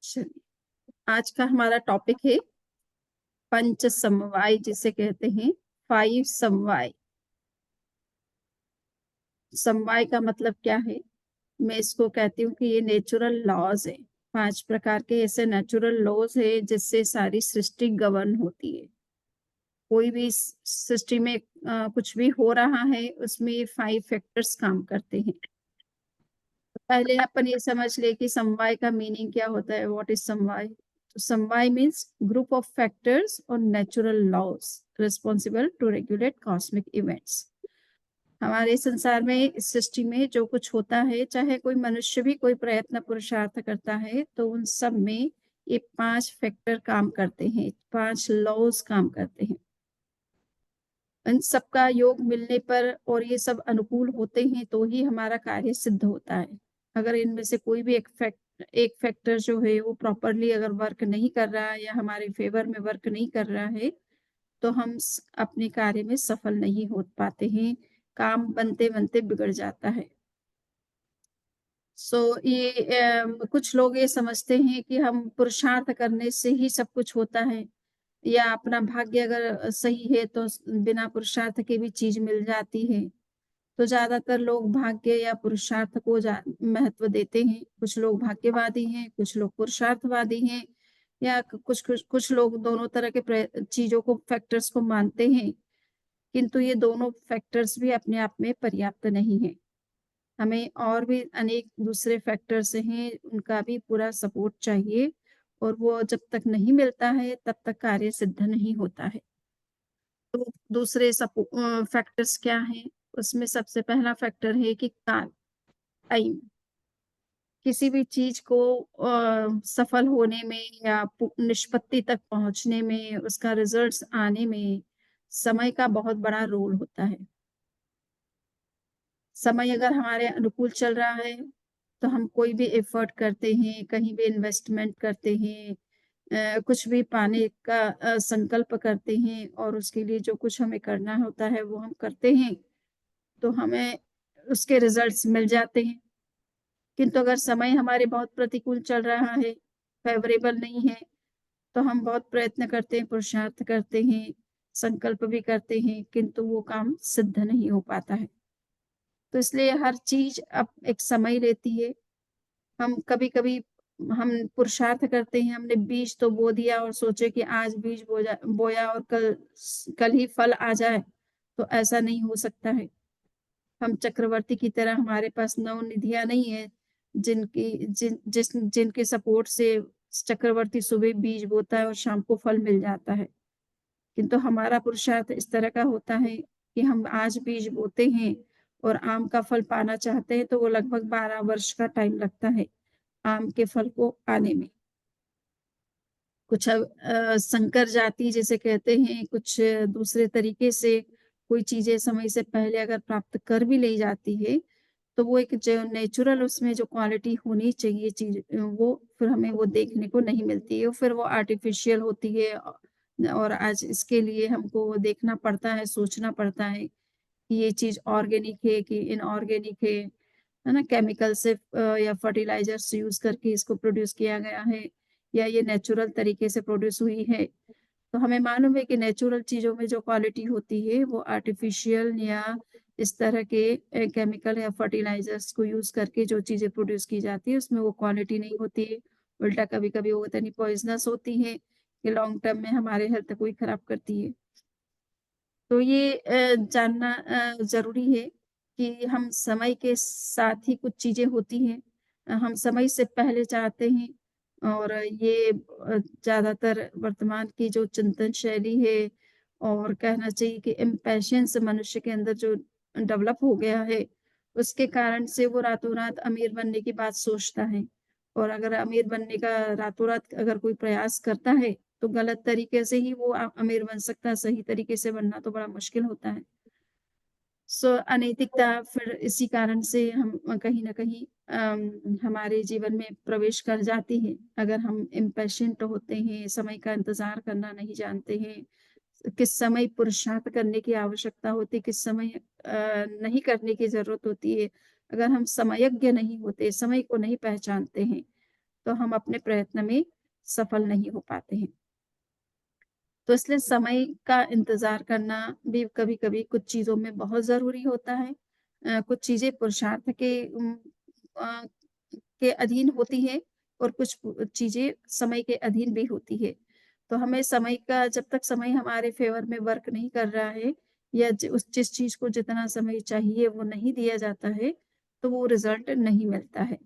चलिए, आज का हमारा टॉपिक है पंच समवाय, जिसे कहते हैं 5 समवाय। समवाय का मतलब क्या है? मैं इसको कहती हूँ कि ये नेचुरल लॉज है। 5 प्रकार के ऐसे नेचुरल लॉज है जिससे सारी सृष्टि गवर्न होती है। कोई भी सृष्टि में कुछ भी हो रहा है, उसमें ये 5 फैक्टर्स काम करते हैं। तो पहले अपन ये समझ ले कि समवाय का मीनिंग क्या होता है। व्हाट इज समवाय? तो समवाय मीन्स ग्रुप ऑफ फैक्टर्स और natural laws responsible to regulate cosmic events. हमारे संसार में, इस सृष्टि में जो कुछ होता है, चाहे कोई मनुष्य भी कोई प्रयत्न पुरुषार्थ करता है, तो उन सब में ये 5 फैक्टर काम करते हैं, 5 लॉज काम करते हैं। इन सबका योग मिलने पर और ये सब अनुकूल होते हैं तो ही हमारा कार्य सिद्ध होता है। अगर इनमें से कोई भी एक फैक्टर जो है वो प्रॉपरली अगर वर्क नहीं कर रहा है या हमारे फेवर में वर्क नहीं कर रहा है, तो हम अपने कार्य में सफल नहीं हो पाते हैं। काम बनते बनते बिगड़ जाता है। ये कुछ लोग ये समझते हैं कि हम पुरुषार्थ करने से ही सब कुछ होता है, या अपना भाग्य अगर सही है तो बिना पुरुषार्थ के भी चीज मिल जाती है। तो ज्यादातर लोग भाग्य या पुरुषार्थ को महत्व देते हैं। कुछ लोग भाग्यवादी हैं, कुछ लोग पुरुषार्थवादी हैं, या कुछ लोग दोनों तरह के चीजों को, फैक्टर्स को मानते हैं। किंतु ये दोनों फैक्टर्स भी अपने आप में पर्याप्त नहीं है। हमें और भी अनेक दूसरे फैक्टर्स हैं, उनका भी पूरा सपोर्ट चाहिए, और वो जब तक नहीं मिलता है तब तक कार्य सिद्ध नहीं होता है। तो दूसरे फैक्टर्स क्या हैं? उसमें सबसे पहला फैक्टर है कि काल, टाइम। किसी भी चीज को सफल होने में या निष्पत्ति तक पहुंचने में, उसका रिजल्ट्स आने में समय का बहुत बड़ा रोल होता है। समय अगर हमारे अनुकूल चल रहा है तो हम कोई भी एफर्ट करते हैं, कहीं भी इन्वेस्टमेंट करते हैं, कुछ भी पाने का संकल्प करते हैं, और उसके लिए जो कुछ हमें करना होता है वो हम करते हैं, तो हमें उसके रिजल्ट्स मिल जाते हैं। किंतु अगर समय हमारे बहुत प्रतिकूल चल रहा है, फेवरेबल नहीं है, तो हम बहुत प्रयत्न करते हैं, पुरुषार्थ करते हैं, संकल्प भी करते हैं, किंतु वो काम सिद्ध नहीं हो पाता है। तो इसलिए हर चीज अब एक समय लेती है। हम कभी-कभी हम पुरुषार्थ करते हैं, हमने बीज तो बो दिया और सोचे कि आज बीज बोया और कल ही फल आ जाए, तो ऐसा नहीं हो सकता है। हम चक्रवर्ती की तरह, हमारे पास नवनिधियां नहीं है जिनके सपोर्ट से चक्रवर्ती सुबह बीज बोता है और शाम को फल मिल जाता है। किंतु हमारा पुरुषार्थ इस तरह का होता है कि हम आज बीज बोते हैं और आम का फल पाना चाहते हैं, तो वो लगभग 12 वर्ष का टाइम लगता है आम के फल को आने में। कुछ संकर जाति जिसे कहते हैं, कुछ दूसरे तरीके से कोई चीजें समय से पहले अगर प्राप्त कर भी ली जाती है, तो वो एक जो नेचुरल उसमें जो क्वालिटी होनी चाहिए चीज, वो फिर हमें वो देखने को नहीं मिलती है, फिर वो आर्टिफिशियल होती है। और आज इसके लिए हमको देखना पड़ता है, सोचना पड़ता है कि ये चीज ऑर्गेनिक है कि इनऑर्गेनिक है ना, केमिकल से या फर्टिलाइजर्स यूज करके इसको प्रोड्यूस किया गया है, या ये नेचुरल तरीके से प्रोड्यूस हुई है। तो हमें मालूम है कि नेचुरल चीजों में जो क्वालिटी होती है वो आर्टिफिशियल या इस तरह के केमिकल या फर्टिलाइजर्स को यूज करके जो चीजें प्रोड्यूस की जाती है, उसमें वो क्वालिटी नहीं होती है। उल्टा कभी कभी वो इतनी पॉइजनस होती है कि लॉन्ग टर्म में हमारे हेल्थ को ही खराब करती है। तो ये जानना जरूरी है कि हम समय के साथ ही कुछ चीजें होती हैं, हम समय से पहले चाहते हैं। और ये ज्यादातर वर्तमान की जो चिंतन शैली है, और कहना चाहिए कि इम्पैशंस मनुष्य के अंदर जो डेवलप हो गया है, उसके कारण से वो रातों रात अमीर बनने की बात सोचता है। और अगर अमीर बनने का रातों रात अगर कोई प्रयास करता है, तो गलत तरीके से ही वो अमीर बन सकता है, सही तरीके से बनना तो बड़ा मुश्किल होता है। अनैतिकता फिर इसी कारण से हम कहीं न कहीं हमारे जीवन में प्रवेश कर जाती है। अगर हम इम्पेशेंट होते हैं, समय का इंतज़ार करना नहीं जानते हैं, किस समय पुरुषार्थ करने की आवश्यकता होती है, किस समय नहीं करने की ज़रूरत होती है। अगर हम समयज्ञ नहीं होते, समय को नहीं पहचानते हैं, तो हम अपने प्रयत्न में सफल नहीं हो पाते हैं। तो इसलिए समय का इंतज़ार करना भी कभी-कभी कुछ चीज़ों में बहुत ज़रूरी होता है। कुछ चीज़ें पुरुषार्थ अ, के अधीन होती हैं और कुछ चीज़ें समय के अधीन भी होती है। तो हमें समय का जब तक समय हमारे फ़ेवर में वर्क नहीं कर रहा है या जिस चीज़ को जितना समय चाहिए वो नहीं दिया जाता है, तो वो रिज़ल्ट नहीं मिलता है।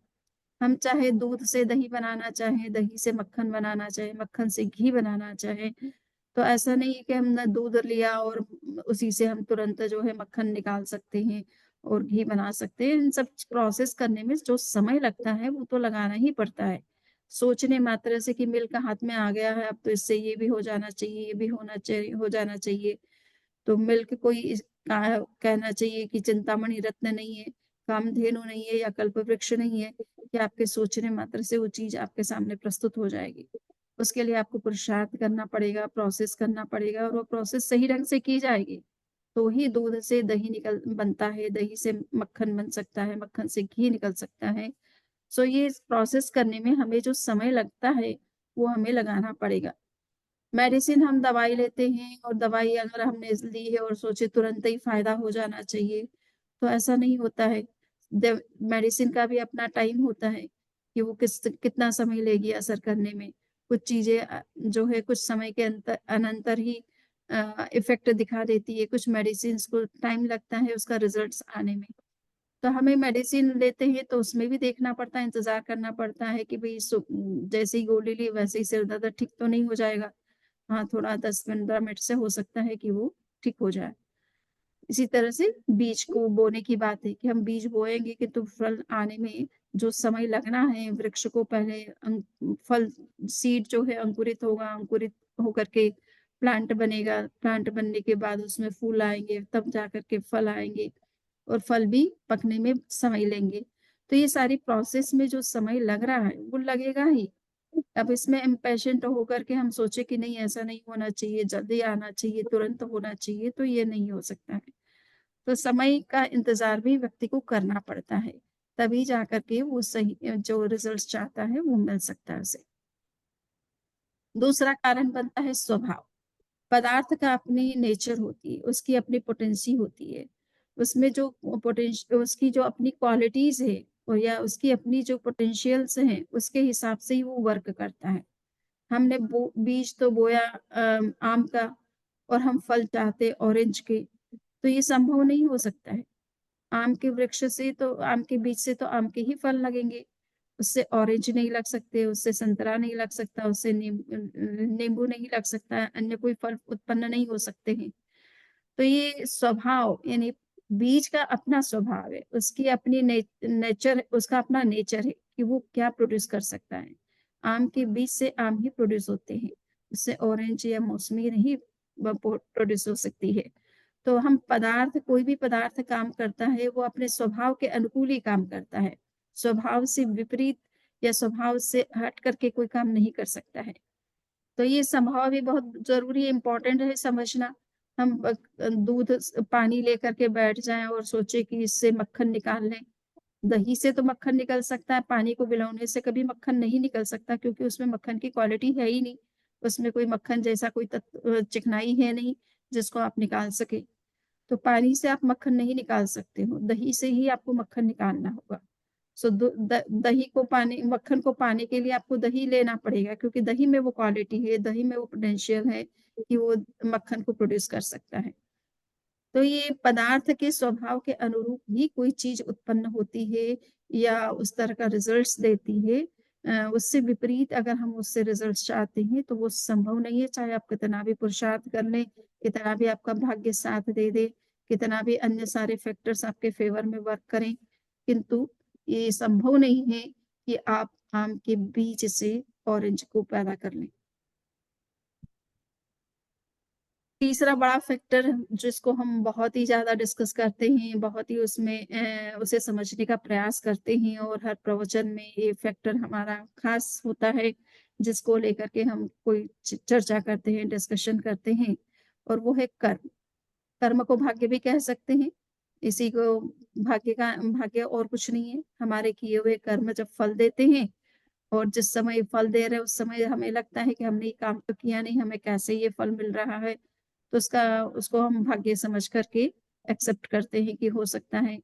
हम चाहे दूध से दही बनाना चाहें, दही से मक्खन बनाना चाहें, मक्खन से घी बनाना चाहें, तो ऐसा नहीं है कि हमने दूध लिया और उसी से हम तुरंत जो है मक्खन निकाल सकते हैं और घी बना सकते हैं। इन सब प्रोसेस करने में जो समय लगता है, वो तो लगाना ही पड़ता है। सोचने मात्र से कि मिल्क हाथ में आ गया है, अब तो इससे ये भी हो जाना चाहिए, ये भी हो जाना चाहिए। तो मिल्क कोई कहना चाहिए कि चिंतामणि रत्न नहीं है, कामधेनु नहीं है या कल्पवृक्ष नहीं है कि आपके सोचने मात्र से वो चीज़ आपके सामने प्रस्तुत हो जाएगी। उसके लिए आपको पुरुषार्थ करना पड़ेगा, प्रोसेस करना पड़ेगा और वो प्रोसेस सही ढंग से की जाएगी, तो ही दूध से दही बनता है, दही से मक्खन बन सकता है, मक्खन से घी निकल सकता है। सो ये प्रोसेस करने में हमें जो समय लगता है, वो हमें लगाना पड़ेगा। मेडिसिन हम दवाई लेते हैं और दवाई अगर हमने ली है और सोचे तुरंत ही फ़ायदा हो जाना चाहिए, तो ऐसा नहीं होता है। द मेडिसिन का भी अपना टाइम होता है कि वो कितना समय लेगी असर करने में। कुछ चीज़ें जो है कुछ समय के अनंतर ही इफ़ेक्ट दिखा देती है, कुछ मेडिसिन्स को टाइम लगता है उसका रिज़ल्ट्स आने में। तो हमें मेडिसिन लेते हैं तो उसमें भी देखना पड़ता है, इंतज़ार करना पड़ता है कि भई जैसे ही गोली ली वैसे ही सिर दर्द ठीक तो नहीं हो जाएगा। हाँ, थोड़ा 10-15 मिनट से हो सकता है कि वो ठीक हो जाए। इसी तरह से बीज को बोने की बात है कि हम बीज बोएँगे किंतु फल आने में जो समय लगना है, वृक्ष को पहले फल सीड जो है अंकुरित होगा, अंकुरित होकर के प्लांट बनेगा, प्लांट बनने के बाद उसमें फूल आएँगे, तब जाकर के फल आएँगे और फल भी पकने में समय लेंगे। तो ये सारी प्रोसेस में जो समय लग रहा है, वो लगेगा ही। अब इसमें इम्पेशेंट होकर के हम सोचे कि नहीं ऐसा नहीं होना चाहिए, जल्दी आना चाहिए, तुरंत होना चाहिए, तो ये नहीं हो सकता है। तो समय का इंतज़ार भी व्यक्ति को करना पड़ता है, तभी जाकर के वो सही जो रिज़ल्ट्स चाहता है वो मिल सकता है उसे। दूसरा कारण बनता है स्वभाव। पदार्थ का अपनी नेचर होती है, उसकी अपनी पोटेंसी होती है। उसमें जो उसकी जो अपनी क्वालिटीज़ है और या उसकी अपनी जो पोटेंशियल्स हैं, उसके हिसाब से ही वो वर्क करता है। हमने बीज तो बोया आम का और हम फल चाहते ऑरेंज के, तो ये संभव नहीं हो सकता है। आम के बीज से तो आम के ही फल लगेंगे, उससे ऑरेंज नहीं लग सकते, उससे संतरा नहीं लग सकता, उससे नींबू नहीं लग सकता, अन्य कोई फल उत्पन्न नहीं हो सकते हैं। तो ये स्वभाव यानी बीज का अपना स्वभाव है, उसकी अपनी नेचर उसका अपना नेचर है कि वो क्या प्रोड्यूस कर सकता है। आम के बीज से आम ही प्रोड्यूस होते हैं, उससे ऑरेंज या मौसमी नहीं प्रोड्यूस हो सकती है। तो हम कोई भी पदार्थ काम करता है, वो अपने स्वभाव के अनुकूल ही काम करता है। स्वभाव से विपरीत या स्वभाव से हट करके कोई काम नहीं कर सकता है। तो ये स्वभाव भी बहुत ज़रूरी इम्पोर्टेंट है समझना। हम पानी लेकर के बैठ जाएँ और सोचे कि इससे मक्खन निकाल लें। दही से तो मक्खन निकल सकता है, पानी को विलाउने से कभी मक्खन नहीं निकल सकता क्योंकि उसमें मक्खन की क्वालिटी है ही नहीं। उसमें कोई मक्खन जैसा कोई चिकनाई है नहीं, जिसको आप निकाल सकें। तो पानी से आप मक्खन नहीं निकाल सकते हो, दही से ही आपको मक्खन निकालना होगा। सो दो द दही को पाने मक्खन को पाने के लिए आपको दही लेना पड़ेगा क्योंकि दही में वो क्वालिटी है, दही में वो पोटेंशियल है कि वो मक्खन को प्रोड्यूस कर सकता है। तो ये पदार्थ के स्वभाव के अनुरूप ही कोई चीज़ उत्पन्न होती है या उस तरह का रिज़ल्ट्स देती है। उससे विपरीत अगर हम उससे रिज़ल्ट्स चाहते हैं तो वो संभव नहीं है, चाहे आप कितना भी पुरुषार्थ कर लें, कितना भी आपका भाग्य साथ दे दे, कितना भी अन्य सारे फैक्टर्स आपके फ़ेवर में वर्क करें, किंतु ये संभव नहीं है कि आप आम के बीज से ऑरेंज को पैदा कर लें। तीसरा बड़ा फैक्टर जिसको हम बहुत ही ज़्यादा डिस्कस करते हैं, बहुत ही उसमें उसे समझने का प्रयास करते हैं और हर प्रवचन में ये फैक्टर हमारा ख़ास होता है, जिसको लेकर के हम कोई चर्चा करते हैं, डिस्कशन करते हैं और वो है कर्म। कर्म को भाग्य भी कह सकते हैं। इसी को भाग्य और कुछ नहीं है। हमारे किए हुए कर्म जब फल देते हैं और जिस समय फल दे रहे हैं उस समय हमें लगता है कि हमने ये काम तो किया नहीं, हमें कैसे ये फल मिल रहा है। तो उसको हम भाग्य समझ कर के एक्सेप्ट करते हैं कि हो सकता है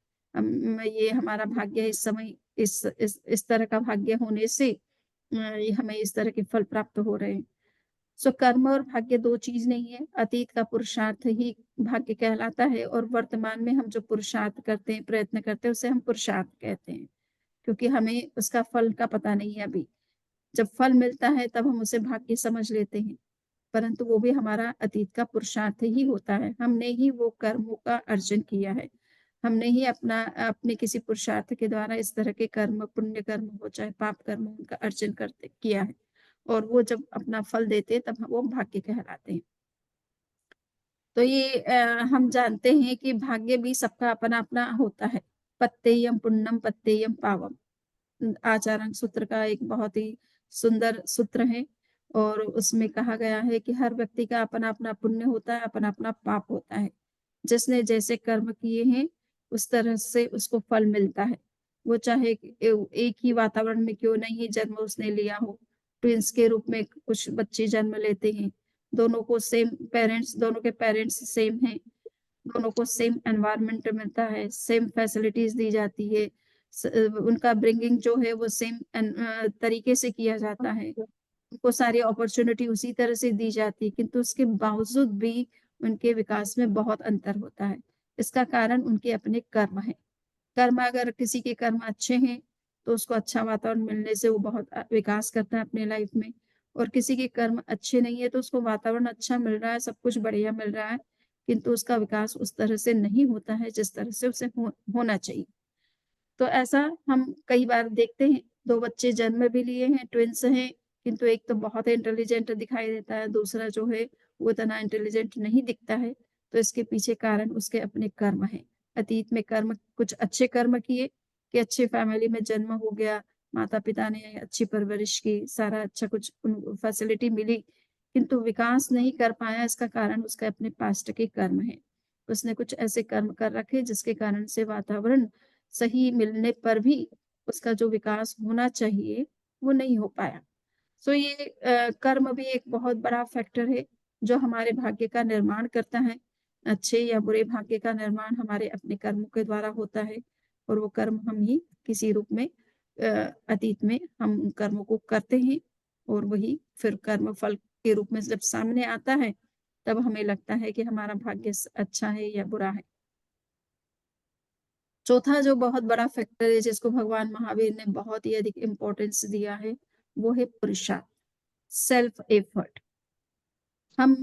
ये हमारा भाग्य है, इस समय इस तरह का भाग्य होने से ये हमें इस तरह के फल प्राप्त हो रहे हैं। सो कर्म और भाग्य 2 चीज़ नहीं है, अतीत का पुरुषार्थ ही भाग्य कहलाता है और वर्तमान में हम जो पुरुषार्थ करते हैं, प्रयत्न करते हैं, उसे हम पुरुषार्थ कहते हैं, क्योंकि हमें उसका फल का पता नहीं है अभी। जब फल मिलता है तब हम उसे भाग्य समझ लेते हैं, परंतु वो भी हमारा अतीत का पुरुषार्थ ही होता है। हमने ही वो कर्मों का अर्जन किया है। हमने ही अपने किसी पुरुषार्थ के द्वारा इस तरह के कर्म, पुण्य कर्म हो चाहे पाप कर्म हो, उनका अर्जन करते किया है और वो जब अपना फल देते हैं तब वो भाग्य कहलाते हैं। तो ये हम जानते हैं कि भाग्य भी सबका अपना-अपना होता है। पत्तेयम पुण्यम पत्तेयम पावम। आचारण सूत्र का एक बहुत ही सुंदर सूत्र है और उसमें कहा गया है कि हर व्यक्ति का अपना-अपना पुण्य होता है, अपना-अपना पाप होता है। जिसने जैसे कर्म किए हैं, उस तरह से उसको फल मिलता है। वो चाहे एक ही वातावरण में क्यों नहीं जन्म उसने लिया हो, ट्विन्स के रूप में कुछ बच्चे जन्म लेते हैं, दोनों के पेरेंट्स सेम हैं, दोनों को सेम एनवायरनमेंट मिलता है, सेम फैसिलिटीज़ दी जाती है। उनका ब्रिंगिंग जो है वो सेम तरीके से किया जाता है। उनको सारी अपॉर्च्युनिटी उसी तरह से दी जाती है, किंतु उसके बावजूद भी उनके विकास में बहुत अंतर होता है। इसका कारण उनके अपने कर्म हैं। कर्म अगर किसी के कर्म अच्छे हैं, तो उसको अच्छा वातावरण मिलने से वो बहुत विकास करता है अपने लाइफ में और किसी के कर्म अच्छे नहीं है, तो उसको वातावरण अच्छा मिल रहा है, सब कुछ बढ़िया मिल रहा है, किंतु उसका विकास उस तरह से नहीं होता है, जिस तरह से उसे होना चाहिए। तो ऐसा हम कई बार देखते हैं, 2 बच्चे जन्म भी लिए हैं, ट्विन्स हैं, किंतु एक तो बहुत इंटेलिजेंट दिखाई देता है, दूसरा जो है वो इतना इंटेलिजेंट नहीं दिखता है, तो इसके पीछे कारण उसके अपने कर्म हैं। अतीत में कर्म कुछ अच्छे कर्म किए कि अच्छी फैमिली में जन्म हो गया, माता-पिता ने अच्छी परवरिश की, सारा अच्छा कुछ उन फैसिलिटी मिली, किंतु विकास नहीं कर पाया इसका कारण उसके अपने पास्ट के कर्म हैं। उसने कुछ ऐसे कर्म कर रखे जिसके कारण से वातावरण सही मिलने पर भी उसका जो विकास होना चाहिए, वो नहीं हो पाया। सो ये कर्म भी एक बहुत बड़ा फैक्टर है, जो हमारे भाग्य का निर्माण करता है। अच्छे या बुरे भाग्य का निर्माण हमारे अपने कर्मों के द्वारा होता है और वो कर्म हम ही किसी रूप में अतीत में हम उन कर्मों को करते हैं और वही फिर कर्म फल के रूप में जब सामने आता है, तब हमें लगता है कि हमारा भाग्य अच्छा है या बुरा है। चौथा जो बहुत बड़ा फैक्टर है जिसको भगवान महावीर ने बहुत ही अधिक इम्पोर्टेंस दिया है, वो है पुरुषार्थ, सेल्फ एफर्ट। हम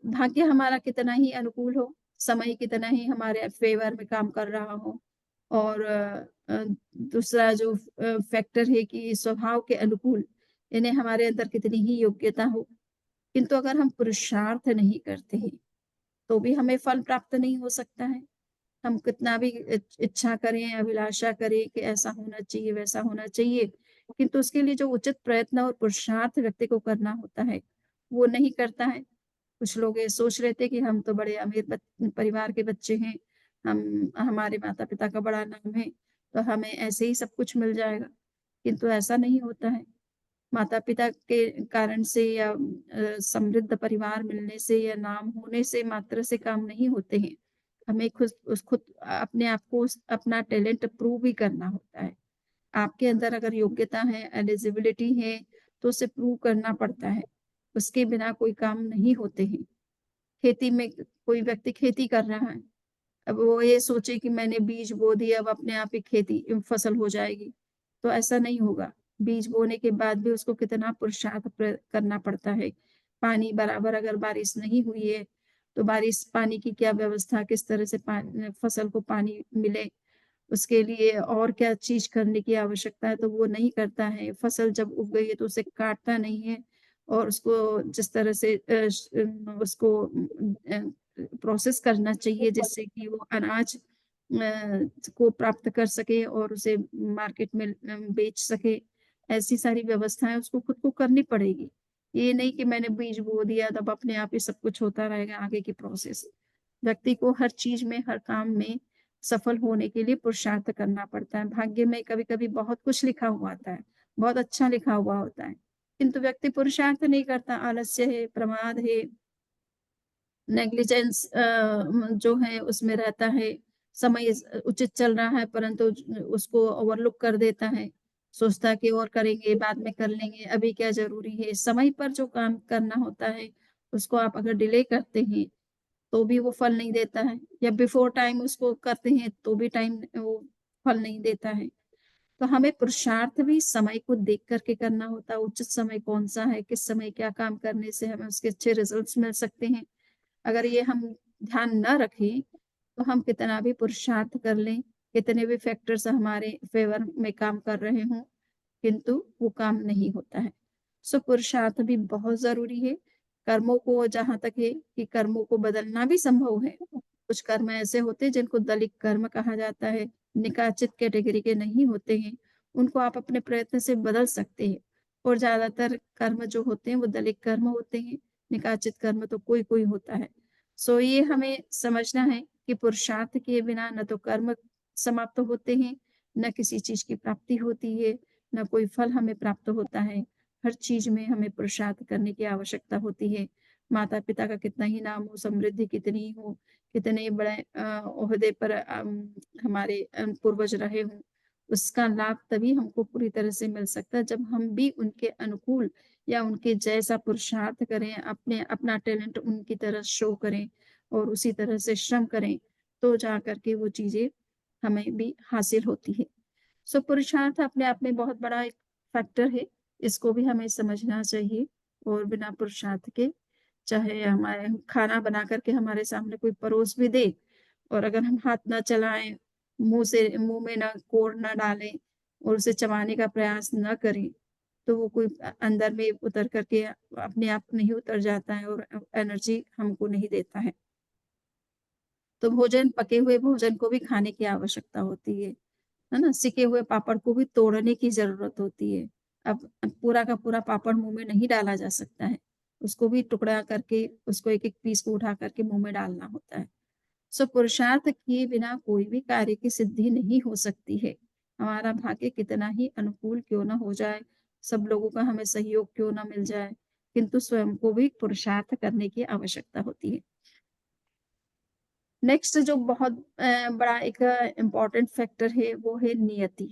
भाग्य हमारा कितना ही अनुकूल हो, समय कितना ही हमारे फेवर में काम कर रहा हो और दूसरा जो फैक्टर है कि स्वभाव के अनुकूल यानी हमारे अंदर कितनी ही योग्यता हो, किंतु अगर हम पुरुषार्थ नहीं करते हैं, तो भी हमें फल प्राप्त नहीं हो सकता है। हम कितना भी इच्छा करें, अभिलाषा करें कि ऐसा होना चाहिए, वैसा होना चाहिए, किंतु उसके लिए जो उचित प्रयत्न और पुरुषार्थ व्यक्ति को करना होता है, वो नहीं करता है। कुछ लोग ये सोच लेते हैं कि हम तो बड़े अमीर परिवार के बच्चे हैं, हम हमारे माता-पिता का बड़ा नाम है, तो हमें ऐसे ही सब कुछ मिल जाएगा, किंतु ऐसा नहीं होता है। माता-पिता के कारण से या समृद्ध परिवार मिलने से या नाम होने से मात्र से काम नहीं होते हैं। हमें खुद अपने आप को अपना टैलेंट प्रूव भी करना होता है। आपके अंदर अगर योग्यता है, एलिजिबिलिटी है, तो उसे प्रूव करना पड़ता है। उसके बिना कोई काम नहीं होते हैं। खेती में कोई व्यक्ति खेती कर रहा है, अब वो ये सोचे कि मैंने बीज बो दिया, अब अपने आप ही फसल हो जाएगी, तो ऐसा नहीं होगा। बीज बोने के बाद भी उसको कितना पुरुषार्थ करना पड़ता है। पानी बराबर अगर बारिश नहीं हुई है, तो बारिश पानी की क्या व्यवस्था, किस तरह से फसल को पानी मिले, उसके लिए और क्या चीज़ करने की आवश्यकता है, तो वो नहीं करता है। फसल जब उग गई है, तो उसे काटता नहीं है और उसको जिस तरह से उसको प्रोसेस करना चाहिए जिससे कि वो अनाज को प्राप्त कर सके और उसे मार्केट में बेच सके। ऐसी सारी व्यवस्थाएँ उसको खुद को करनी पड़ेगी। ये नहीं कि मैंने बीज बो दिया तब अपने आप ही सब कुछ होता रहेगा आगे की प्रोसेस। व्यक्ति को हर चीज़ में, हर काम में सफल होने के लिए पुरुषार्थ करना पड़ता है। भाग्य में कभी-कभी बहुत कुछ लिखा हुआ आता है, बहुत अच्छा लिखा हुआ होता है। किंतु व्यक्ति पुरुषार्थ नहीं करता, आलस्य है, प्रमाद है, नेग्लिजेंस जो है उसमें रहता है, समय उचित चल रहा है परंतु उसको ओवरलुक कर देता है, सोचता है कि और करेंगे, बाद में कर लेंगे, अभी क्या ज़रूरी है। समय पर जो काम करना होता है, उसको आप अगर डिले करते हैं, तो भी वो फल नहीं देता है या बिफ़ोर टाइम उसको करते हैं, तो भी टाइम वो फल नहीं देता है। तो हमें पुरुषार्थ भी समय को देख कर के करना होता है, उचित समय कौन-सा है, किस समय क्या काम करने से हमें उसके अच्छे रिज़ल्ट्स मिल सकते हैं। अगर ये हम ध्यान ना रखें, तो हम कितना भी पुरुषार्थ कर लें, कितने भी फैक्टर्स हमारे फ़ेवर में काम कर रहे हों, किंतु वो काम नहीं होता है। सो पुरुषार्थ भी बहुत ज़रूरी है। कर्मों को जहाँ तक है कि कर्मों को बदलना भी संभव है। कुछ कर्म ऐसे होते हैं जिनको दलित कर्म कहा जाता है, निकाचित कैटेगरी के नहीं होते हैं, उनको आप अपने प्रयत्न से बदल सकते हैं और ज़्यादातर कर्म जो होते हैं वो दलित कर्म होते हैं, निकाचित कर्म तो कोई-कोई होता है। सो ये हमें समझना है कि पुरुषार्थ किए बिना न तो कर्म समाप्त होते हैं, न किसी चीज़ की प्राप्ति होती है, ना कोई फल हमें प्राप्त होता है। हर चीज़ में हमें पुरुषार्थ करने की आवश्यकता होती है। माता-पिता का कितना ही नाम हो, समृद्धि कितनी ही हो, कितने बड़े ओहदे पर हमारे पूर्वज रहे हों, उसका लाभ तभी हमको पूरी तरह से मिल सकता है जब हम भी उनके अनुकूल या उनके जैसा पुरुषार्थ करें, अपना टैलेंट उनकी तरह शो करें और उसी तरह से श्रम करें, तो जा कर के वो चीज़ें हमें भी हासिल होती है। सो पुरुषार्थ अपने आप में बहुत बड़ा एक फैक्टर है, इसको भी हमें समझना चाहिए और बिना पुरुषार्थ के चाहे हमारे खाना बना कर के हमारे सामने कोई परोस भी दे और अगर हम हाथ ना चलाएँ, मुँह में ना कोड़ ना डालें और उसे चबाने का प्रयास ना करें, तो वो कोई अंदर में उतर कर के अपने आप नहीं उतर जाता है और एनर्जी हमको नहीं देता है। तो भोजन पके हुए भोजन को भी खाने की आवश्यकता होती है ना? सिके हुए पापड़ को भी तोड़ने की ज़रूरत होती है। अब पूरा का पूरा पापड़ मुँह में नहीं डाला जा सकता है। उसको भी टुकड़ा करके उसको एक-एक पीस को उठा कर के मुँह में डालना होता है। सो पुरुषार्थ किए बिना कोई भी कार्य की सिद्धि नहीं हो सकती है। हमारा भाग्य कितना ही अनुकूल क्यों ना हो जाए, सब लोगों का हमें सहयोग क्यों ना मिल जाए, किंतु स्वयं को भी पुरुषार्थ करने की आवश्यकता होती है। नेक्स्ट जो बहुत बड़ा एक इम्पोर्टेंट फैक्टर है, वो है नियति।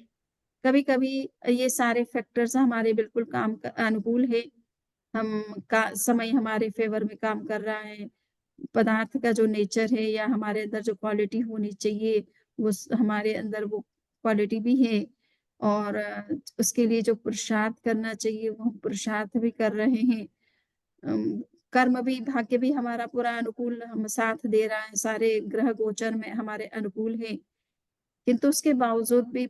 कभी-कभी ये सारे फैक्टर्स हमारे बिल्कुल काम क अनुकूल है, हम का समय हमारे फ़ेवर में काम कर रहा है, पदार्थ का जो नेचर है या हमारे अंदर जो क्वालिटी होनी चाहिए, वो हमारे अंदर वो क्वालिटी भी है और उसके लिए जो पुरुषार्थ करना चाहिए, वो हम पुरुषार्थ भी कर रहे हैं। अम, कर्म भी भाग्य भी हमारा पूरा अनुकूल हम साथ दे रहा है, सारे ग्रह गोचर में हमारे अनुकूल हैं। किंतु उसके बावजूद भी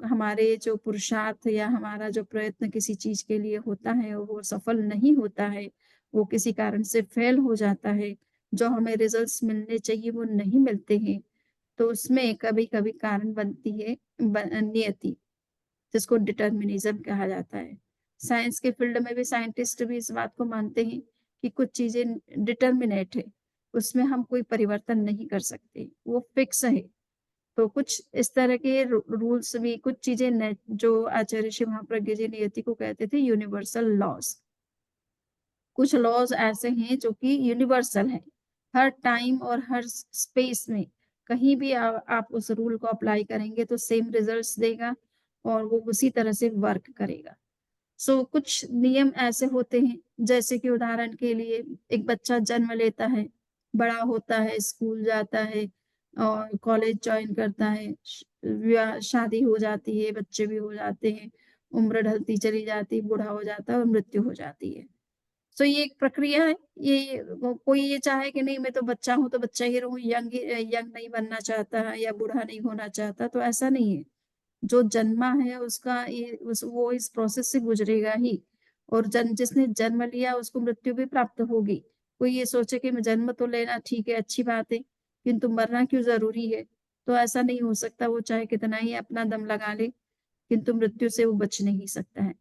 हमारे जो पुरुषार्थ या हमारा जो प्रयत्न किसी चीज़ के लिए होता है, वो सफल नहीं होता है, वो किसी कारण से फेल हो जाता है, जो हमें रिज़ल्ट्स मिलने चाहिए वो नहीं मिलते हैं, तो उसमें कभी-कभी कारण बनती है नियति। जिसको डिटर्मिनिज़्म कहा जाता है। साइंस के फील्ड में भी साइंटिस्ट भी इस बात को मानते हैं कि कुछ चीज़ें डिटर्मिनेट है, उसमें हम कोई परिवर्तन नहीं कर सकते, वो फिक्स है। तो कुछ इस तरह के रूल्स भी कुछ चीज़ें ने जो आचार्य श्री महाप्रज्ञ जी नियति को कहते थे यूनिवर्सल लॉज़। कुछ लॉज़ ऐसे हैं जो कि यूनिवर्सल हैं। हर टाइम और हर स्पेस में कहीं भी आप उस रूल को अप्लाई करेंगे तो सेम रिजल्ट्स देगा और वो उसी तरह से वर्क करेगा। सो कुछ नियम ऐसे होते हैं जैसे कि उदाहरण के लिए एक बच्चा जन्म लेता है, बड़ा होता है, स्कूल जाता है और कॉलेज जॉइन करता है, शादी हो जाती है, बच्चे भी हो जाते हैं, उम्र ढलती चली जाती है, बूढ़ा हो जाता है और मृत्यु हो जाती है। सो ये एक प्रक्रिया है, ये वो कोई ये चाहे कि नहीं मैं तो बच्चा हूँ, तो बच्चा ही रहूँ, यंग नहीं बनना चाहता है या बूढ़ा नहीं होना चाहता, तो ऐसा नहीं है। जो जन्मा है उसका ये उस वो इस प्रोसेस से गुज़रेगा ही और जिसने जन्म लिया उसको मृत्यु भी प्राप्त होगी। कोई ये सोचे कि मैं जन्म तो लेना ठीक है, अच्छी बात है, किंतु मरना क्यों ज़रूरी है? तो ऐसा नहीं हो सकता, वो चाहे कितना ही अपना दम लगा ले, किंतु मृत्यु से वो बच नहीं सकता है।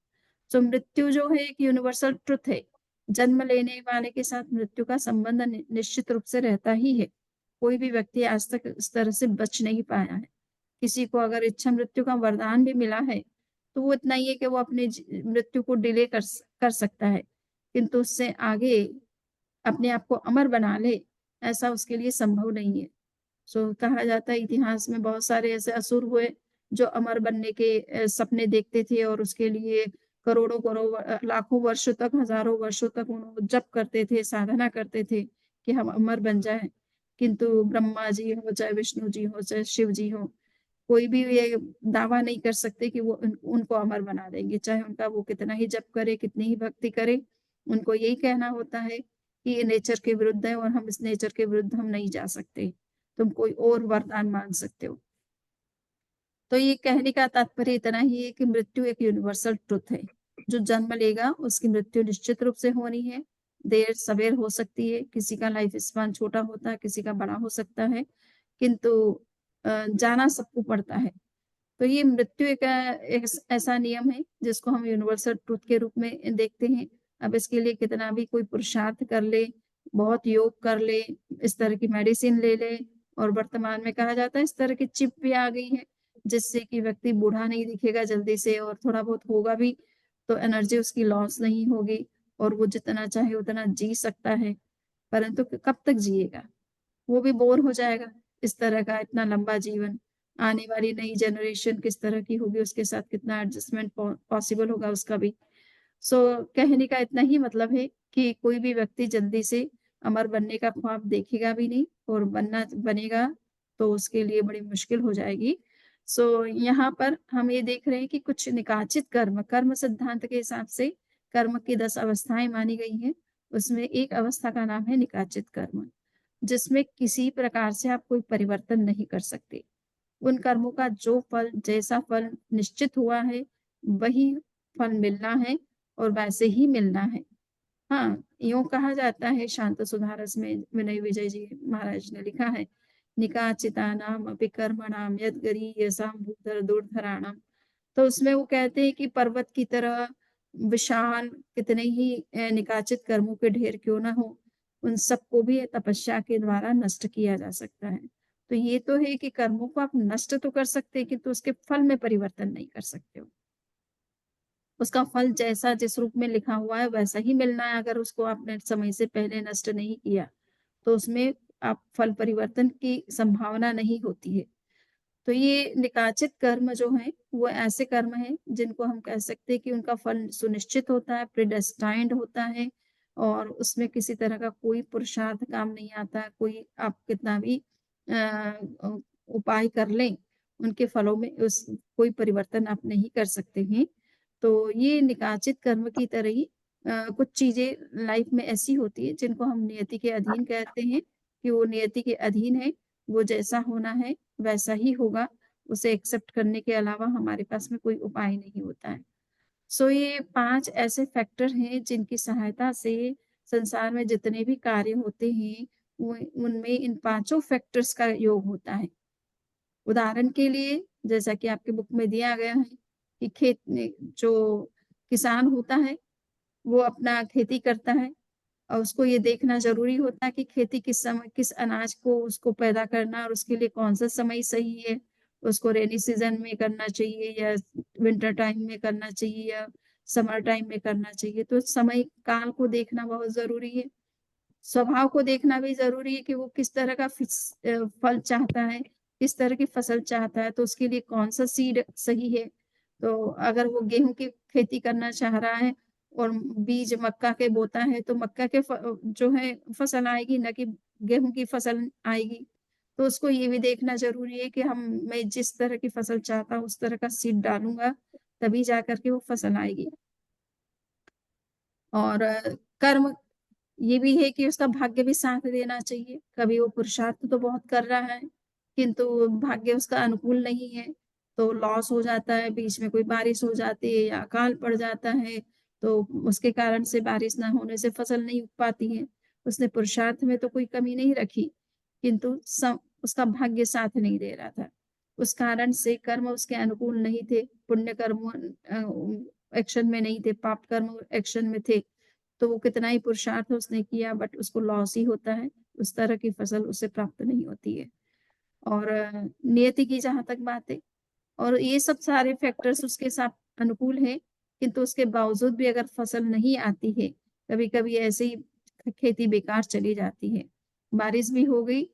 सो मृत्यु जो है एक यूनिवर्सल ट्रुथ है। जन्म लेने वाले के साथ मृत्यु का संबंध निश्चित रूप से रहता ही है। कोई भी व्यक्ति आज तक इस तरह से बच नहीं पाया है। किसी को अगर इच्छा मृत्यु का वरदान भी मिला है, तो वो इतना ही है कि वो अपने मृत्यु को डिले कर सकता है, किंतु उससे आगे अपने आप को अमर बना ले, ऐसा उसके लिए संभव नहीं है। कहा जाता है इतिहास में बहुत सारे ऐसे असुर हुए जो अमर बनने के सपने देखते थे और उसके लिए करोड़ों-करोड़ों लाखों वर्षों तक, हज़ारों वर्षों तक जप करते थे, साधना करते थे कि हम अमर बन जाएँ। किंतु ब्रह्मा जी हो, चाहे विष्णु जी हो, चाहे शिव जी हो, कोई भी ये दावा नहीं कर सकते कि वो उनको अमर बना देंगे। चाहे उनका वो कितना ही जप करे, कितनी ही भक्ति करे, उनको यही कहना होता है कि ये नेचर के विरुद्ध है और हम इस नेचर के विरुद्ध हम नहीं जा सकते। तुम कोई और वरदान माँग सकते हो। तो ये कहने का तात्पर्य इतना ही है कि मृत्यु एक यूनिवर्सल ट्रुथ है। जो जन्म लेगा उसकी मृत्यु निश्चित रूप से होनी है। देर-सवेर हो सकती है, किसी का लाइफ स्पान छोटा होता है, किसी का बड़ा हो सकता है, किंतु जाना सबको पड़ता है। तो ये मृत्यु एक ऐसा नियम है जिसको हम यूनिवर्सल ट्रुथ के रूप में देखते हैं। अब इसके लिए कितना भी कोई पुरुषार्थ कर ले, बहुत योग कर ले, इस तरह की मेडिसिन ले ले और वर्तमान में कहा जाता है इस तरह की चिप भी आ गई है, जिससे कि व्यक्ति बूढ़ा नहीं दिखेगा जल्दी से और थोड़ा बहुत होगा भी तो एनर्जी उसकी लॉस नहीं होगी और वो जितना चाहे उतना जी सकता है। परंतु कब तक जिएगा? वो भी बोर हो जाएगा, इस तरह का इतना लंबा जीवन। आने वाली नई जनरेशन किस तरह की होगी, उसके साथ कितना एडजस्टमेंट पॉसिबल होगा उसका भी। कहने का इतना ही मतलब है कि कोई भी व्यक्ति जल्दी से अमर बनने का ख्वाब देखेगा भी नहीं और बनेगा तो उसके लिए बड़ी मुश्किल हो जाएगी। यहाँ पर हम ये देख रहे हैं कि कुछ निकाचित कर्म, कर्म सिद्धांत के हिसाब से कर्म की 10 अवस्थाएँ मानी गई हैं, उसमें एक अवस्था का नाम है निकाचित कर्म। जिसमें किसी प्रकार से आप कोई परिवर्तन नहीं कर सकते। उन कर्मों का जो फल जैसा फल निश्चित हुआ है, वही फल मिलना है और वैसे ही मिलना है। हाँ, यूँ कहा जाता है शांत सुधारस में विनय विजय जी महाराज ने लिखा है, निकाचितानाम अपि कर्मणाम यद्गरीयसां भूधर दुर्धराणाम। तो उसमें वो कहते हैं कि पर्वत की तरह विशाल कितने ही निकाचित कर्मों के ढेर क्यों ना हो, उन सबको भी तपस्या के द्वारा नष्ट किया जा सकता है। तो ये तो है कि कर्मों को आप नष्ट तो कर सकते हैं, किंतु उसके फल में परिवर्तन नहीं कर सकते हो। उसका फल जैसा जिस रूप में लिखा हुआ है वैसा ही मिलना है, अगर उसको आपने समय से पहले नष्ट नहीं किया, तो उसमें आप फल परिवर्तन की संभावना नहीं होती है। तो ये निकाचित कर्म जो हैं, वो ऐसे कर्म हैं जिनको हम कह सकते हैं कि उनका फल सुनिश्चित होता है, प्रीडेस्टाइन्ड होता है और उसमें किसी तरह का कोई पुरुषार्थ काम नहीं आता है। कोई आप कितना भी उपाय कर लें, उनके फलों में उस कोई परिवर्तन आप नहीं कर सकते हैं। तो ये निकाचित कर्म की तरह ही कुछ चीज़ें लाइफ में ऐसी होती हैं जिनको हम नियति के अधीन कहते हैं कि वो नियति के अधीन है, वो जैसा होना है वैसा ही होगा, उसे एक्सेप्ट करने के अलावा हमारे पास में कोई उपाय नहीं होता है। ये 5 ऐसे फैक्टर हैं जिनकी सहायता से संसार में जितने भी कार्य होते हैं, वो उनमें इन पाँचों फैक्टर्स का योग होता है। उदाहरण के लिए जैसा कि आपके बुक में दिया गया है कि खेत में जो किसान होता है, वो अपना खेती करता है और उसको ये देखना ज़रूरी होता है कि खेती किस समय किस अनाज को उसको पैदा करना और उसके लिए कौन-सा समय सही है। उसको रेनी सीज़न में करना चाहिए या विंटर टाइम में करना चाहिए या समर टाइम में करना चाहिए। तो समय काल को देखना बहुत ज़रूरी है। स्वभाव को देखना भी ज़रूरी है कि वो किस तरह का फल चाहता है, किस तरह की फसल चाहता है, तो उसके लिए कौन-सा सीड सही है। तो अगर वो गेहूँ की खेती करना चाह रहा है और बीज मक्का के बोता है, तो मक्का के जो है फसल आएगी, ना कि गेहूँ की फसल आएगी। तो उसको ये भी देखना ज़रूरी है कि मैं जिस तरह की फसल चाहता हूँ, उस तरह का सीड डालूँगा, तभी जा कर के वो फसल आएगी। और कर्म ये भी है कि उसका भाग्य भी साथ देना चाहिए। कभी वो पुरुषार्थ तो बहुत कर रहा है, किंतु भाग्य उसका अनुकूल नहीं है, तो लॉस हो जाता है, बीच में कोई बारिश हो जाती है या अकाल पड़ जाता है, तो उसके कारण से बारिश ना होने से फसल नहीं उग पाती है। उसने पुरुषार्थ में तो कोई कमी नहीं रखी, किंतु उसका भाग्य साथ नहीं दे रहा था। उस कारण से कर्म उसके अनुकूल नहीं थे, पुण्य कर्म एक्शन में नहीं थे, पाप कर्म एक्शन में थे। तो वो कितना ही पुरुषार्थ उसने किया बट उसको लॉस ही होता है, उस तरह की फसल उसे प्राप्त नहीं होती है। और नियति की जहाँ तक बात है और ये सब सारे फैक्टर्स उसके साथ अनुकूल है, किंतु उसके बावजूद भी अगर फसल नहीं आती है, कभी-कभी ऐसे ही खेती बेकार चली जाती है। बारिश भी हो गई,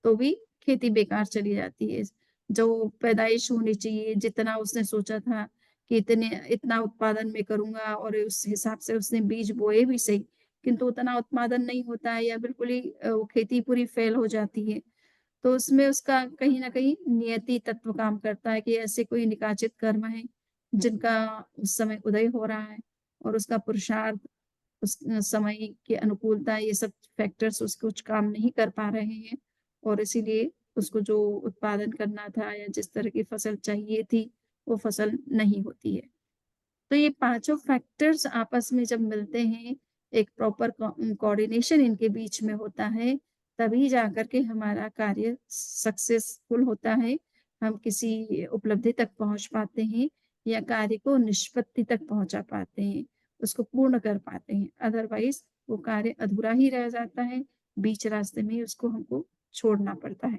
तो भी खेती बेकार चली जाती है। जो पैदाइश होनी चाहिए, जितना उसने सोचा था कि इतना उत्पादन मैं करूँगा और उस हिसाब से उसने बीज बोए भी सही, किंतु उतना उत्पादन नहीं होता है या बिल्कुल ही वो खेती पूरी फ़ेल हो जाती है। तो उसमें उसका कहीं न कहीं नियति तत्व काम करता है कि ऐसे कोई निकाचित कर्म हैं, जिनका उस समय उदय हो रहा है और उसका पुरुषार्थ, उस समय की अनुकूलता, ये सब फैक्टर्स उसको कुछ काम नहीं कर पा रहे हैं और इसीलिए उसको जो उत्पादन करना था या जिस तरह की फसल चाहिए थी, वो फसल नहीं होती है। तो ये पाँचों फैक्टर्स आपस में जब मिलते हैं, एक प्रॉपर कोऑर्डिनेशन इनके बीच में होता है, तभी जाकर के हमारा कार्य सक्सेसफुल होता है। हम किसी उपलब्धि तक पहुँच पाते हैं या कार्य को निष्पत्ति तक पहुँचा पाते हैं, उसको पूर्ण कर पाते हैं। अदरवाइज़ वो कार्य अधूरा ही रह जाता है, बीच रास्ते में ही उसको हमको छोड़ना पड़ता है।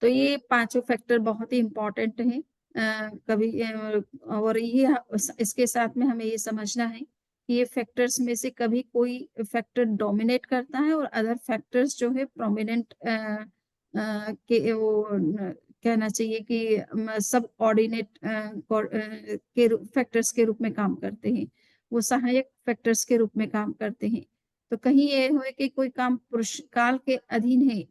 तो ये पाँचों फैक्टर बहुत ही इम्पोर्टेंट हैं। और ये इसके साथ में हमें ये समझना है कि ये फैक्टर्स में से कभी कोई फैक्टर डोमिनेट करता है और अदर फैक्टर्स जो है प्रोमिनेंट के वो न कहना चाहिए कि सबऑर्डिनेट के रू फैक्टर्स के रूप में काम करते हैं। वो सहायक फैक्टर्स के रूप में काम करते हैं। तो कहीं ये हो कि कोई काम पुरुष काल के अधीन है,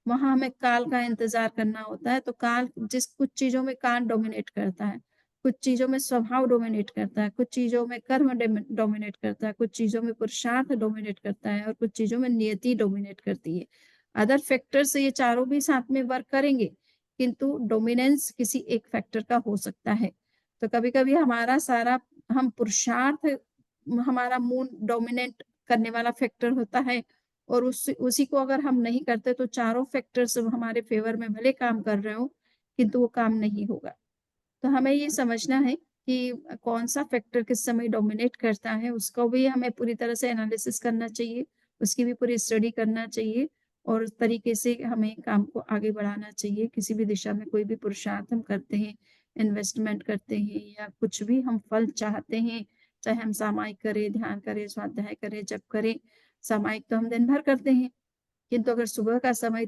वहाँ हमें काल का इंतज़ार करना होता है, तो काल जिस कुछ चीज़ों में काल डोमिनेट करता है, कुछ चीज़ों में स्वभाव डोमिनेट करता है, कुछ चीज़ों में कर्म डोमिनेट करता है, कुछ चीज़ों में पुरुषार्थ डोमिनेट करता है और कुछ चीज़ों में नियति डोमिनेट करती है। अदर फैक्टर्स ये चारों भी साथ में वर्क करेंगे, किंतु डोमिनेंस किसी एक फैक्टर का हो सकता है। तो कभी-कभी हमारा सारा हम पुरुषार्थ हमारा मूल डोमिनेट करने वाला फैक्टर होता है और उसी को अगर हम नहीं करते तो चारों फैक्टर्स हमारे फ़ेवर में भले काम कर रहे हों, किंतु वो काम नहीं होगा। तो हमें ये समझना है कि कौन-सा फैक्टर किस समय डोमिनेट करता है, उसको भी हमें पूरी तरह से एनालिसिस करना चाहिए, उसकी भी पूरी स्टडी करना चाहिए और उस तरीके से हमें काम को आगे बढ़ाना चाहिए। किसी भी दिशा में कोई भी पुरुषार्थ हम करते हैं, इन्वेस्टमेंट करते हैं या कुछ भी हम फल चाहते हैं, चाहे हम सामायिक करें, ध्यान करें, स्वाध्याय करें, जप करें, सामायिक तो हम दिन भर करते हैं। किंतु अगर सुबह का समय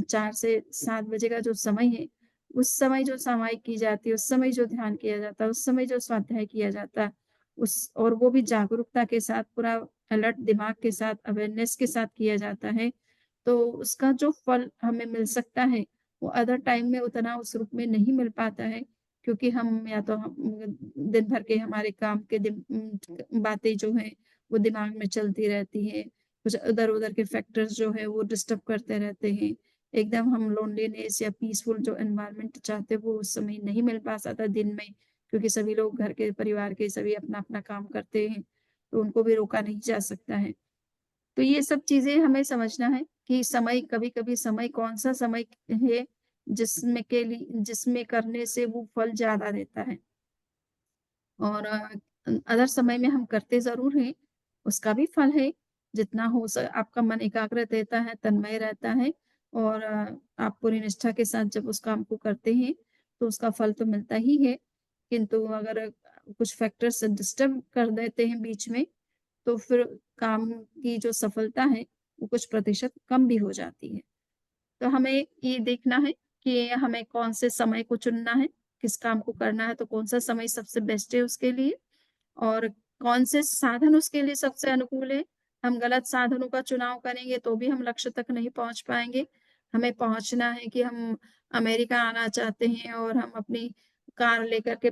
4 से 7 बजे का जो समय है, उस समय जो सामायिक की जाती है, उस समय जो ध्यान किया जाता है, उस समय जो स्वाध्याय किया जाता है, उस और वो भी जागरूकता के साथ पूरा अलर्ट दिमाग के साथ, अवेयरनेस के साथ किया जाता है, तो उसका जो फल हमें मिल सकता है, वो अदर टाइम में उतना उस रूप में नहीं मिल पाता है, क्योंकि हम या तो हम दिन भर के हमारे काम के बातें जो हैं, वो दिमाग में चलती रहती हैं। कुछ इधर-उधर के फैक्टर्स जो है वो डिस्टर्ब करते रहते हैं। एकदम हम लोनलीनेस या पीसफुल जो एनवायरनमेंट चाहते हैं वो उस समय नहीं मिल पाता दिन में, क्योंकि सभी लोग घर के परिवार के सभी अपना-अपना काम करते हैं, तो उनको भी रोका नहीं जा सकता है। तो ये सब चीज़ें हमें समझना है कि समय कभी-कभी समय कौन-सा समय है जिसमें करने से वो फल ज़्यादा देता है। और अदर समय में हम करते ज़रूर हैं, उसका भी फल है, जितना हो आपका मन एकाग्र रहता है, तन्मय रहता है और आप पूरी निष्ठा के साथ जब उस काम को करते हैं, तो उसका फल तो मिलता ही है। किंतु अगर कुछ फैक्टर्स डिस्टर्ब कर देते हैं बीच में, तो फिर काम की जो सफलता है, वो कुछ प्रतिशत कम भी हो जाती है। तो हमें ये देखना है कि हमें कौन से समय को चुनना है, किस काम को करना है तो कौन-सा समय सबसे बेस्ट है उसके लिए और कौन से साधन उसके लिए सबसे अनुकूल है। हम गलत साधनों का चुनाव करेंगे तो भी हम लक्ष्य तक नहीं पहुँच पाएँगे। हमें पहुँचना है कि हम अमेरिका आना चाहते हैं और हम अपनी कार लेकर के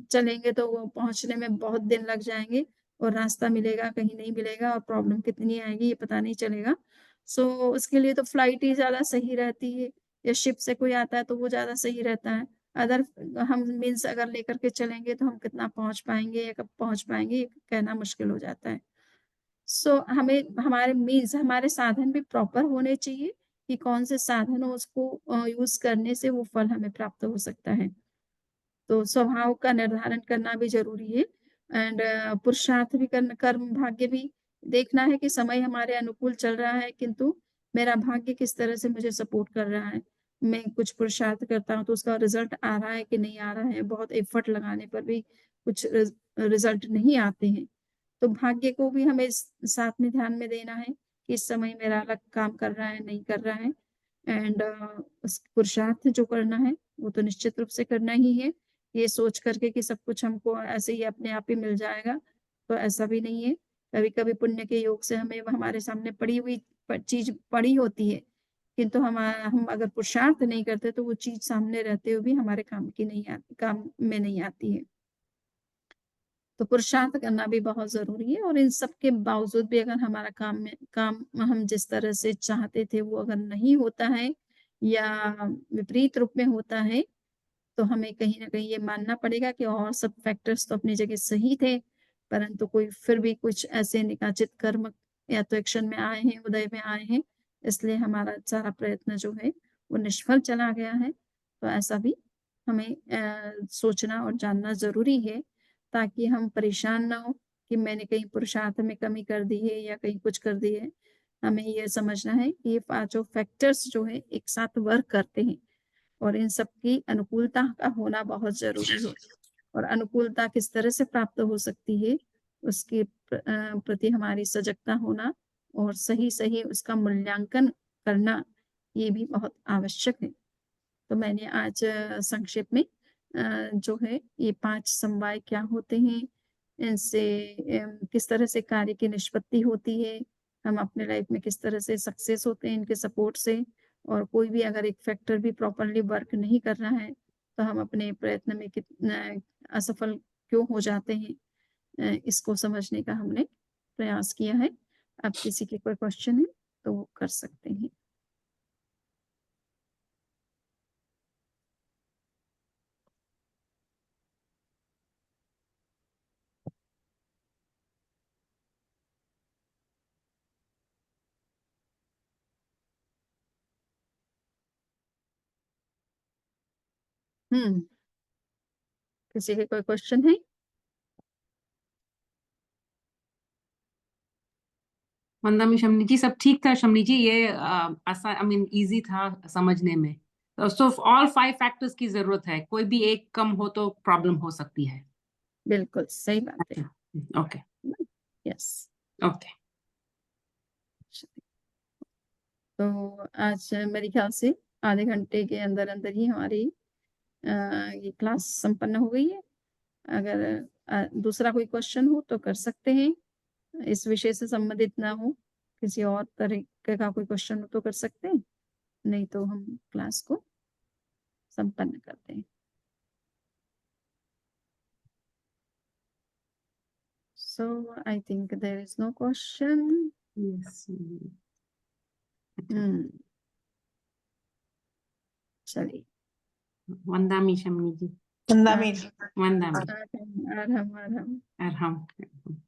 चलेंगे तो वो पहुँचने में बहुत दिन लग जाएँगे और रास्ता मिलेगा, कहीं नहीं मिलेगा और प्रॉब्लम कितनी आएगी ये पता नहीं चलेगा। सो उसके लिए तो फ्लाइट ही ज़्यादा सही रहती है या शिप से कोई आता है तो वो ज़्यादा सही रहता है। अदर हम मीन्स अगर लेकर के चलेंगे तो हम कितना पहुँच पाएँगे या कब पहुँच पाएँगे ये कहना मुश्किल हो जाता है। सो हमें हमारे मीन्स हमारे साधन भी प्रॉपर होने चाहिए कि कौन से साधन हो उसको यूज़ करने से वो फल हमें प्राप्त हो सकता है। तो स्वभाव का निर्धारण करना भी ज़रूरी है एंड पुरुषार्थ भी करना कर्म भाग्य भी देखना है कि समय हमारे अनुकूल चल रहा है किंतु मेरा भाग्य किस तरह से मुझे सपोर्ट कर रहा है। मैं कुछ पुरुषार्थ करता हूँ तो उसका रिजल्ट आ रहा है कि नहीं आ रहा है, बहुत एफर्ट लगाने पर भी कुछ रिजल्ट नहीं आते हैं। तो भाग्य को भी हमें साथ में ध्यान में देना है कि इस समय मेरा अलग काम कर रहा है, नहीं कर रहा है। एंड उस पुरुषार्थ जो करना है वो तो निश्चित रूप से करना ही है। ये सोच करके कि सब कुछ हमको ऐसे ही अपने आप ही मिल जाएगा, तो ऐसा भी नहीं है। कभी-कभी पुण्य के योग से हमें हमारे सामने पड़ी हुई चीज़ पड़ी होती है, किंतु हम अगर पुरुषार्थ नहीं करते तो वो चीज़ सामने रहते हुए भी हमारे काम में नहीं आती है। तो पुरुषार्थ करना भी बहुत ज़रूरी है और इन सब के बावजूद भी अगर हमारा काम हम जिस तरह से चाहते थे वो अगर नहीं होता है या विपरीत रूप में होता है, तो हमें कहीं न कहीं ये मानना पड़ेगा कि और सब फैक्टर्स तो अपनी जगह सही थे, परंतु कोई फिर भी कुछ ऐसे निकाचित कर्म या तो एक्शन में आए हैं, उदय में आए हैं, इसलिए हमारा सारा प्रयत्न जो है वो निष्फल चला गया है। तो ऐसा भी हमें सोचना और जानना ज़रूरी है, ताकि हम परेशान ना हों कि मैंने कहीं पुरुषार्थ में कमी कर दी है या कहीं कुछ कर दी है। हमें ये समझना है कि ये पाँचों फैक्टर्स जो हैं एक साथ वर्क करते हैं और इन सब की अनुकूलता का होना बहुत ज़रूरी है। और अनुकूलता किस तरह से प्राप्त हो सकती है, उसके प्रति हमारी सजगता होना और सही-सही उसका मूल्यांकन करना, ये भी बहुत आवश्यक है। तो मैंने आज संक्षेप में जो है ये 5 समवाय क्या होते हैं, इनसे किस तरह से कार्य की निष्पत्ति होती है, हम अपने लाइफ में किस तरह से सक्सेस होते हैं इनके सपोर्ट से और कोई भी अगर एक फैक्टर भी प्रॉपर्ली वर्क नहीं कर रहा है, तो हम अपने प्रयत्न में कितना असफल क्यों हो जाते हैं, इसको समझने का हमने प्रयास किया है। अब किसी के कोई क्वेश्चन है, तो वो कर सकते हैं। हुँ, किसी के कोई क्वेश्चन है? वंदना शमनी जी, सब ठीक था शमनी जी, ये आसान, आई मीन इजी था समझने में। सो ऑल 5 फैक्टर्स की जरूरत है, कोई भी एक कम हो तो प्रॉब्लम हो सकती है। बिल्कुल, सही बात है। अच्छा, ओके यस। ओके। तो आज मेरे ख्याल से आधे घंटे के अंदर-अंदर ही हमारी ये क्लास संपन्न हो गई है। अगर दूसरा कोई क्वेश्चन हो तो कर सकते हैं। इस विषय से संबंधित ना हो, किसी और तरीके का कोई क्वेश्चन हो तो कर सकते हैं, नहीं तो हम क्लास को संपन्न करते हैं। So I think there is no question. Yes, हुँ, चलिए। वंदामी शमनी जी, वंदामी वंदामी अरहम, अरहम, अरहम। अरहम।